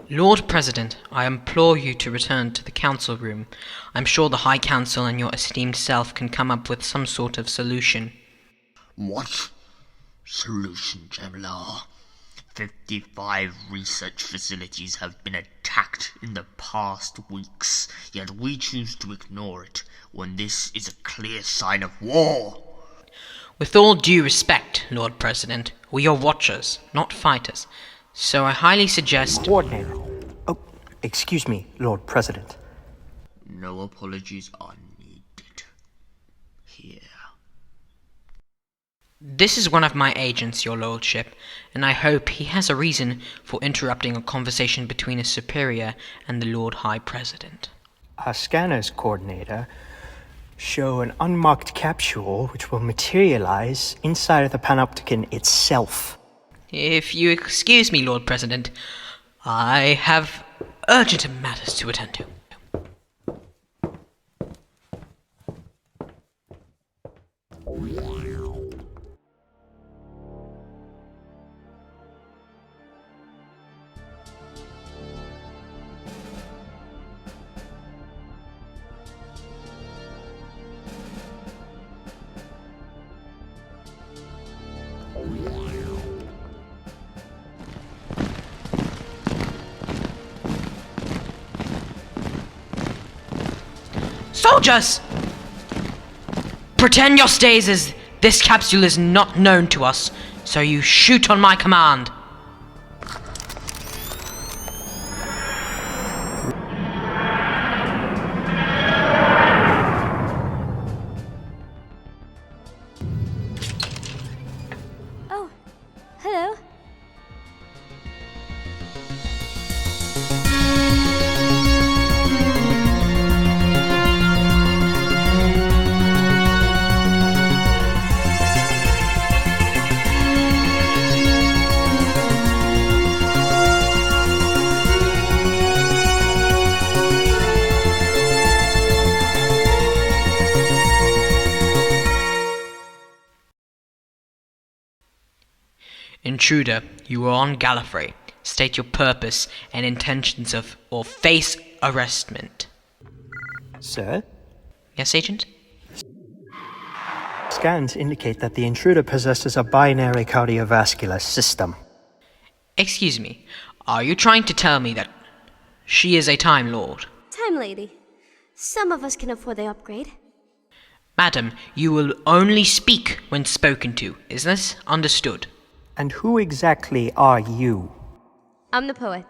Lord President, I implore you to return to the council room. I'm sure the High Council and your esteemed self can come up with some sort of solution. What solution, Jemmnar? 55 research facilities have been attacked in the past weeks, yet we choose to ignore it when this is a clear sign of war. With all due respect, Lord President, we are watchers, not fighters. So I highly suggest... Coordinator. Oh, excuse me, Lord President. No apologies are needed. Here. This is one of my agents, your lordship, and I hope he has a reason for interrupting a conversation between a superior and the Lord High President. Our scanners, Coordinator, show an unmarked capsule which will materialize inside of the Panopticon itself. If you excuse me, Lord President, I have urgent matters to attend to. Soldiers! Pretend your stasis. This capsule is not known to us, so you shoot on my command. Oh, hello. Intruder, you are on Gallifrey. State your purpose and intentions or face arrestment. Sir? Yes, Agent? Scans indicate that the intruder possesses a binary cardiovascular system. Excuse me, are you trying to tell me that she is a Time Lord? Time Lady. Some of us can afford the upgrade. Madam, you will only speak when spoken to. Is this understood? And who exactly are you? I'm the poet.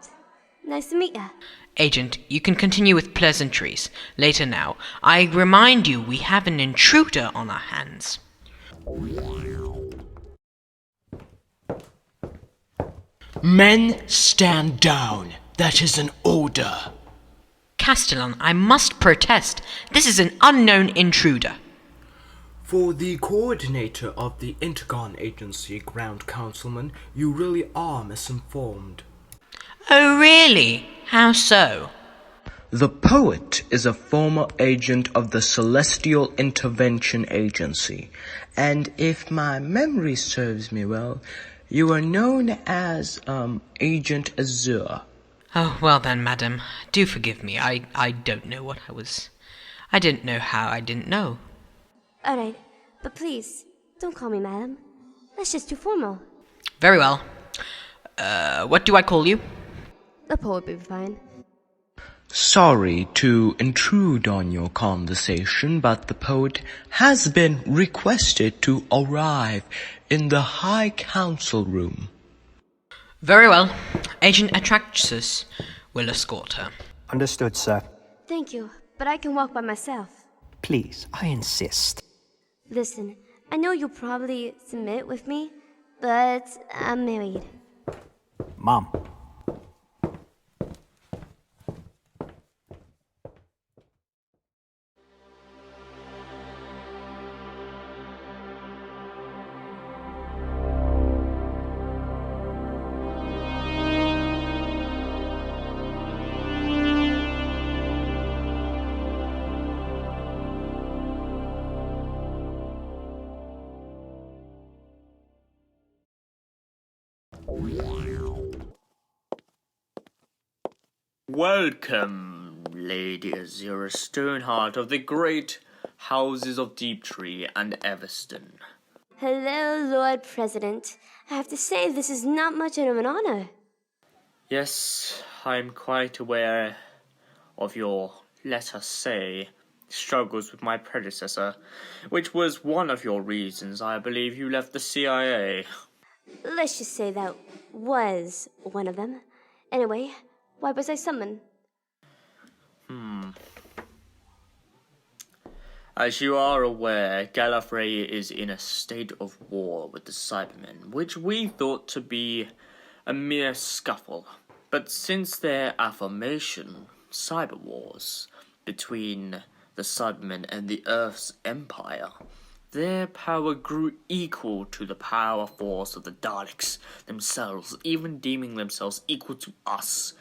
Nice to meet ya. Agent, you can continue with pleasantries. Later now, I remind you we have an intruder on our hands. Men, stand down. That is an order. Castellan, I must protest. This is an unknown intruder. For the coordinator of the Intagon agency, Ground Councilman, you really are misinformed. Oh, really? How so? The poet is a former agent of the Celestial Intervention Agency, and if my memory serves me well, you are known as, Agent Azure. Oh, well then, madam, do forgive me. I don't know what I didn't know how I didn't know. Alright, but please, don't call me madam. That's just too formal. Very well. What do I call you? The poet will be fine. Sorry to intrude on your conversation, but the poet has been requested to arrive in the High Council room. Very well. Agent Atracus will escort her. Understood, sir. Thank you, but I can walk by myself. Please, I insist. Listen, I know you'll probably submit with me, but I'm married. Mom. Welcome, Lady Azura Stoneheart of the great houses of Deeptree and Everston. Hello, Lord President. I have to say, this is not much of an honor. Yes, I'm quite aware of your, let us say, struggles with my predecessor, which was one of your reasons I believe you left the CIA. Let's just say that was one of them. Anyway, why was I summoned? As you are aware, Gallifrey is in a state of war with the Cybermen, which we thought to be a mere scuffle. But since their affirmation, cyber wars, between the Cybermen and the Earth's Empire, their power grew equal to the power force of the Daleks themselves, even deeming themselves equal to us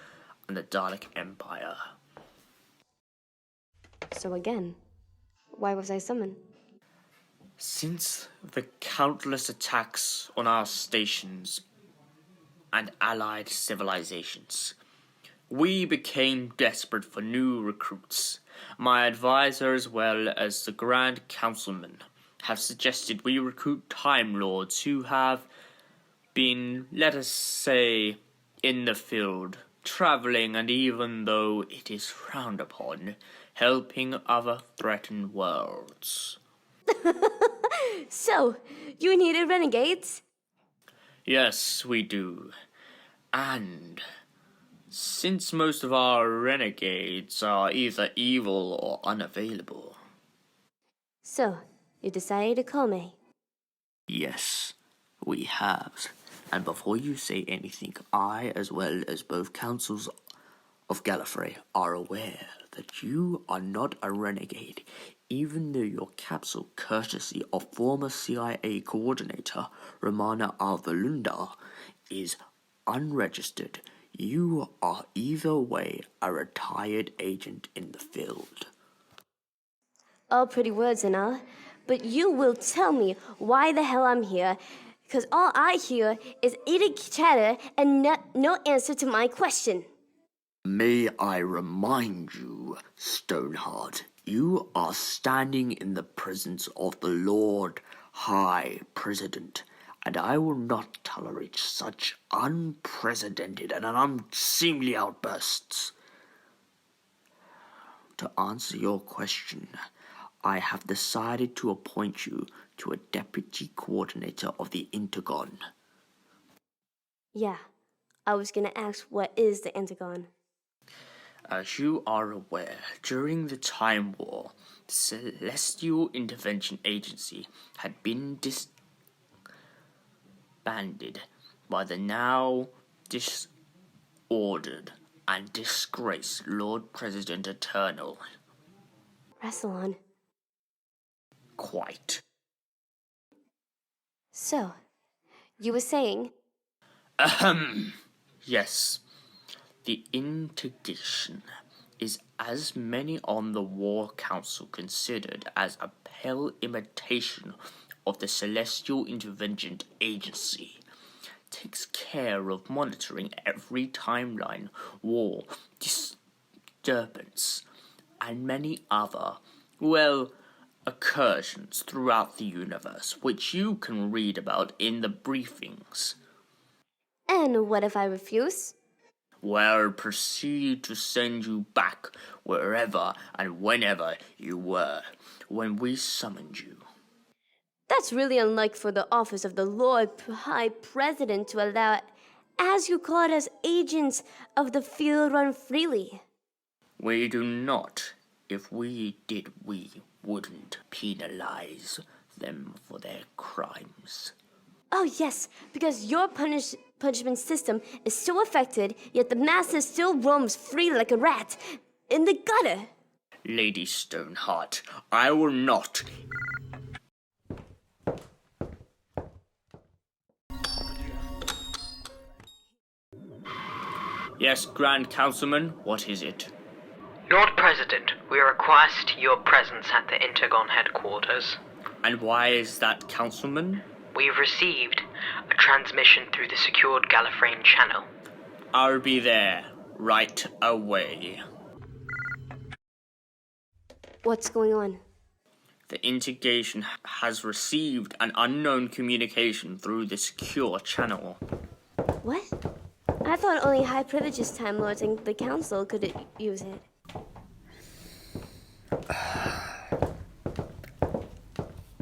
and the Dalek Empire. So again, why was I summoned? Since the countless attacks on our stations and allied civilizations, we became desperate for new recruits. My advisor, as well as the Grand Councilman, have suggested we recruit Time Lords who have been, let us say, in the field, traveling, and even though it is frowned upon, helping other threatened worlds. So, you needed renegades? Yes, we do. And since most of our renegades are either evil or unavailable. So, you decided to call me. Yes, we have. And before you say anything, I, as well as both councils of Gallifrey, are aware that you are not a renegade, even though your capsule, courtesy of former CIA coordinator Romana Alvalunda, is unregistered. You are either way a retired agent in the field. All pretty words and all, but you will tell me why the hell I'm here, because all I hear is eating chatter and no answer to my question. May I remind you, Stoneheart, you are standing in the presence of the Lord High President, and I will not tolerate such unprecedented and unseemly outbursts. To answer your question, I have decided to appoint you to a deputy coordinator of the Intagon. Yeah, I was gonna ask what is the Intagon? As you are aware, during the Time War, the Celestial Intervention Agency had been disbanded by the now disordered and disgraced Lord President Eternal. Rassilon. Quite. So, you were saying? Yes. The Intagon is, as many on the War Council considered, as a pale imitation of the Celestial Intervention Agency. Takes care of monitoring every timeline, war, disturbance, and many other, incursions throughout the universe, which you can read about in the briefings. And what if I refuse? Well, proceed to send you back wherever and whenever you were when we summoned you. That's really unlike for the office of the Lord High President to allow, as you call it, as agents of the field run freely. We do not. If we did, we wouldn't penalize them for their crimes. Oh yes, because your punishment system is so affected, yet the master still roams free like a rat in the gutter. Lady Stoneheart, I will not. Yes, Grand Councilman, what is it? Lord President, we request your presence at the Intagon headquarters. And why is that, Councilman? We've received a transmission through the secured Gallifreyan channel. I'll be there. right away. What's going on? The Intagon has received an unknown communication through the secure channel. What? I thought only high privileges Time Lords and the Council could use it.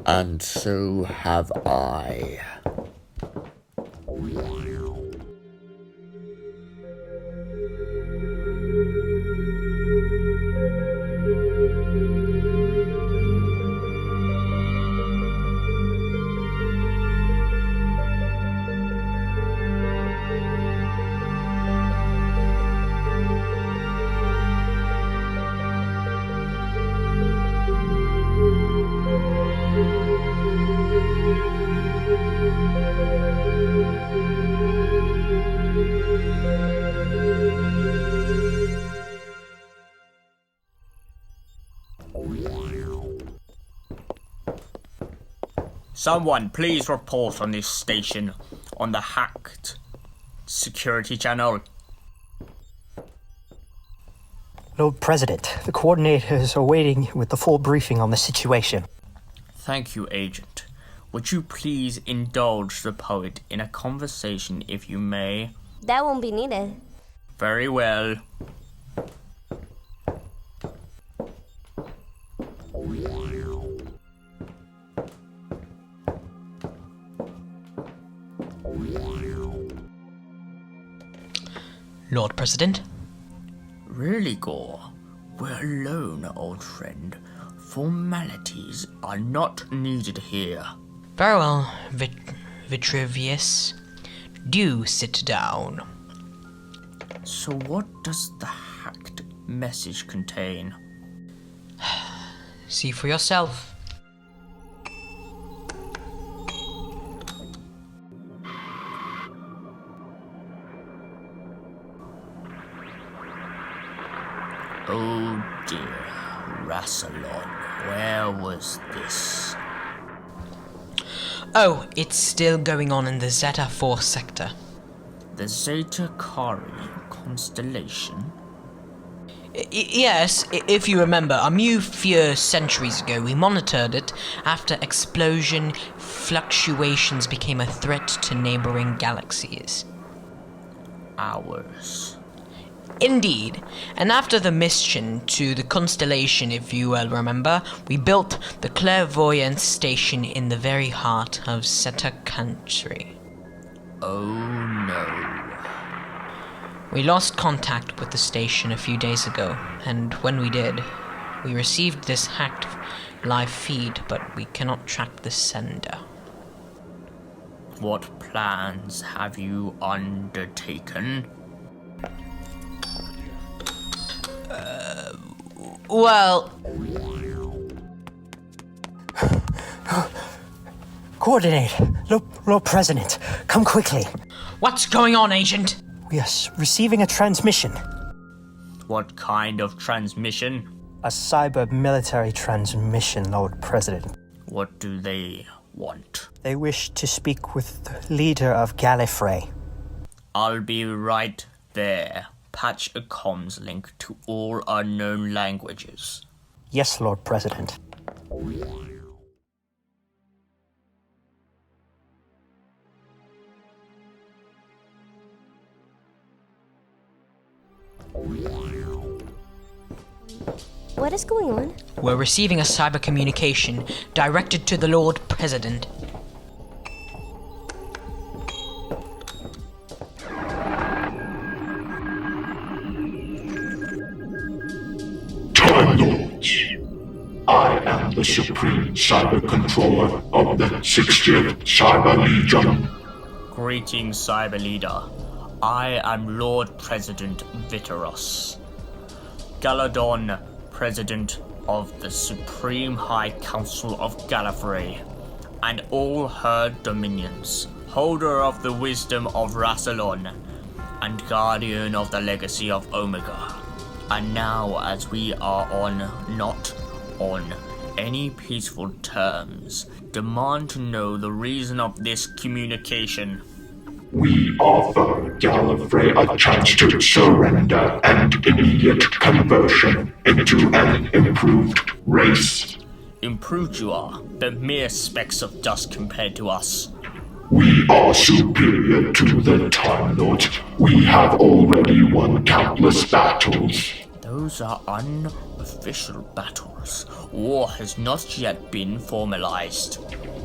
And so have I. Someone please report on this station on the hacked security channel. Lord President, the coordinators are waiting with the full briefing on the situation. Thank you, Agent. Would you please indulge the poet in a conversation if you may? That won't be needed. Very well. Lord President? Really, Gore? We're alone, old friend. Formalities are not needed here. Very well, Vitruvius. Do sit down. So what does the hacked message contain? See for yourself. Oh dear, Rassilon, where was this? Oh, it's still going on in the Zeta 4 sector. The Zeta Cari constellation? Yes, if you remember, a few centuries ago we monitored it after explosion fluctuations became a threat to neighboring galaxies. Ours. Indeed, and after the mission to the constellation, if you well remember, we built the clairvoyance station in the very heart of Zeta country. Oh no. We lost contact with the station a few days ago, and when we did, we received this hacked live feed, but we cannot track the sender. What plans have you undertaken? Well... Coordinate! Lord President, come quickly. What's going on, Agent? We are receiving a transmission. What kind of transmission? A cyber military transmission, Lord President. What do they want? They wish to speak with the leader of Gallifrey. I'll be right there. Patch a comms link to all unknown languages. Yes, Lord President. What is going on? We're receiving a cyber communication directed to the Lord President. Time Lords, I am the Supreme Cyber Controller of the 60th Cyber Legion. Greetings, Cyber Leader. I am Lord President Viteros Galladone, President of the Supreme High Council of Gallifrey, and all her dominions, holder of the wisdom of Rassilon, and guardian of the legacy of Omega. And now, as we are not on any peaceful terms, demand to know the reason of this communication. We offer Gallifrey a chance to surrender and immediate conversion into an improved race. Improved you are, but mere specks of dust compared to us. We are superior to the Time Lords. We have already won countless battles. Those are unofficial battles. War has not yet been formalized.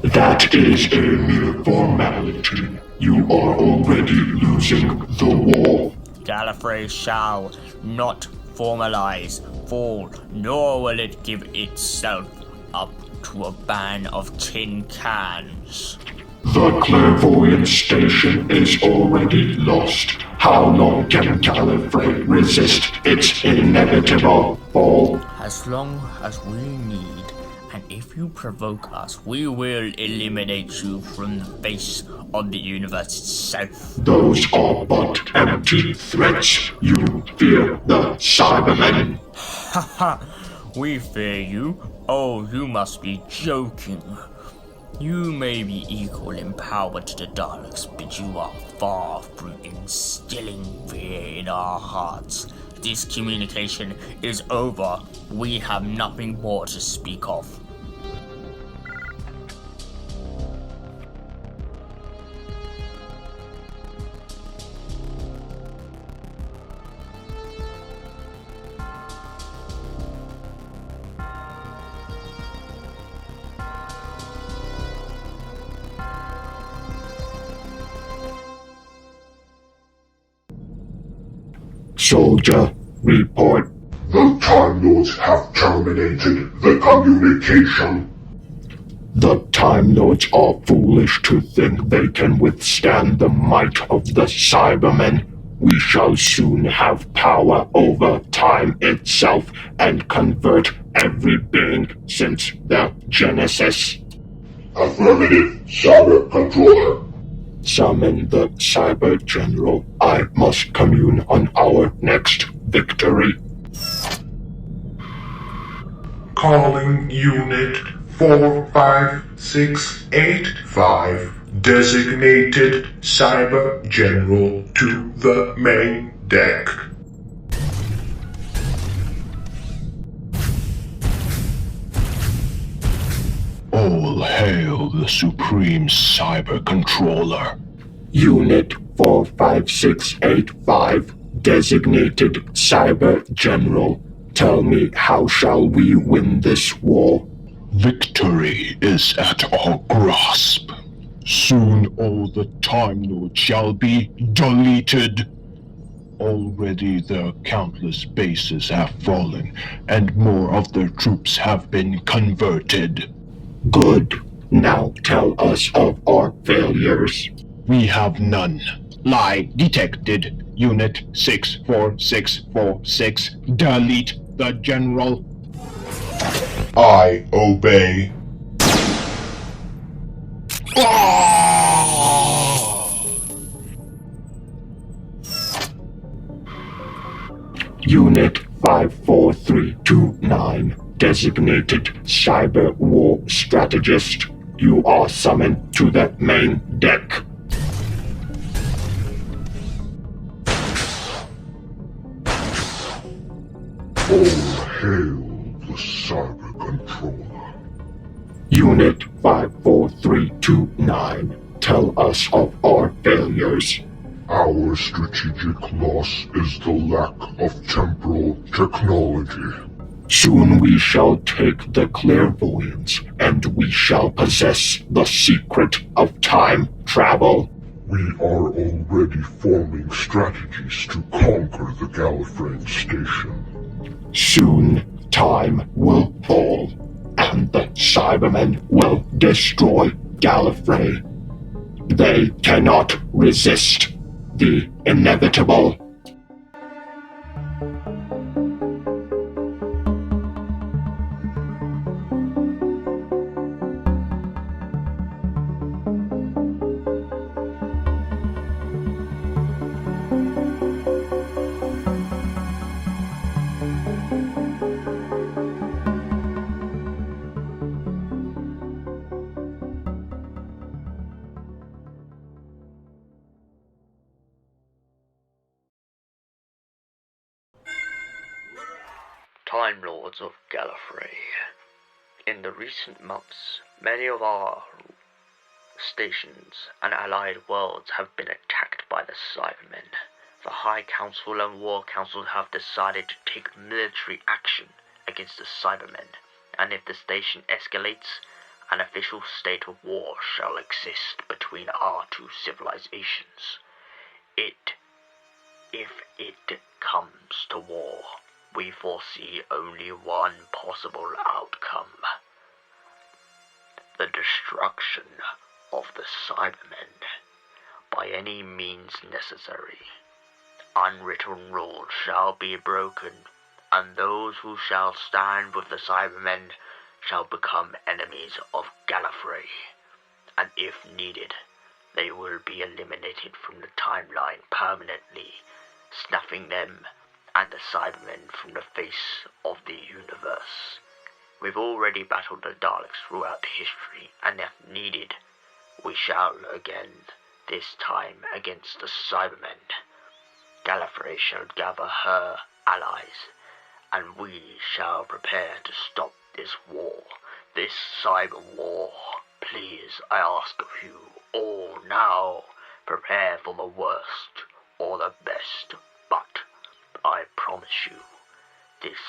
That is a mere formality. You are already losing the war. Gallifrey shall not formalize, fall, nor will it give itself up to a ban of tin cans. The clairvoyant station is already lost. How long can Gallifrey resist its inevitable fall? As long as we need, and if you provoke us, we will eliminate you from the face of the universe itself. Those are but empty threats. You fear the Cybermen. Haha, we fear you? Oh, you must be joking. You may be equal in power to the Daleks, but you are far from instilling fear in our hearts. This communication is over. We have nothing more to speak of. Soldier, report. The Time Lords have terminated the communication. The Time Lords are foolish to think they can withstand the might of the Cybermen. We shall soon have power over time itself and convert every being since their genesis. Affirmative, Cyber Controller. Summon the Cyber General. I must commune on our next victory. Calling Unit 45685. Designated Cyber General to the main deck. All hail the Supreme Cyber Controller. Unit 45685, designated Cyber General. Tell me, how shall we win this war? Victory is at our grasp. Soon all the Time Lords shall be deleted. Already their countless bases have fallen, and more of their troops have been converted. Good. Now tell us of our failures. We have none. Lie detected. Unit 64646. Delete the General. I obey. Unit 54329, designated Cyber War Strategist. You are summoned to the main deck. All hail the Cyber Controller. Unit 54329, tell us of our failures. Our strategic loss is the lack of temporal technology. Soon we shall take the clairvoyance, and we shall possess the secret of time travel. We are already forming strategies to conquer the Gallifrey station. Soon, time will fall, and the Cybermen will destroy Gallifrey. They cannot resist the inevitable. Time Lords of Gallifrey. In the recent months, many of our stations and allied worlds have been attacked by the Cybermen. The High Council and War Council have decided to take military action against the Cybermen, and if the station escalates, an official state of war shall exist between our two civilizations. If it comes to war, we foresee only one possible outcome: the destruction of the Cybermen by any means necessary. Unwritten rules shall be broken, and those who shall stand with the Cybermen shall become enemies of Gallifrey, and if needed, they will be eliminated from the timeline permanently, snuffing them and the Cybermen from the face of the universe. We've already battled the Daleks throughout history, and if needed, we shall again, this time against the Cybermen. Gallifrey shall gather her allies, and we shall prepare to stop this war, this cyber war. Please, I ask of you all now, prepare for the worst or the best, but I promise you, this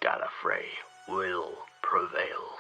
Gallifrey will prevail.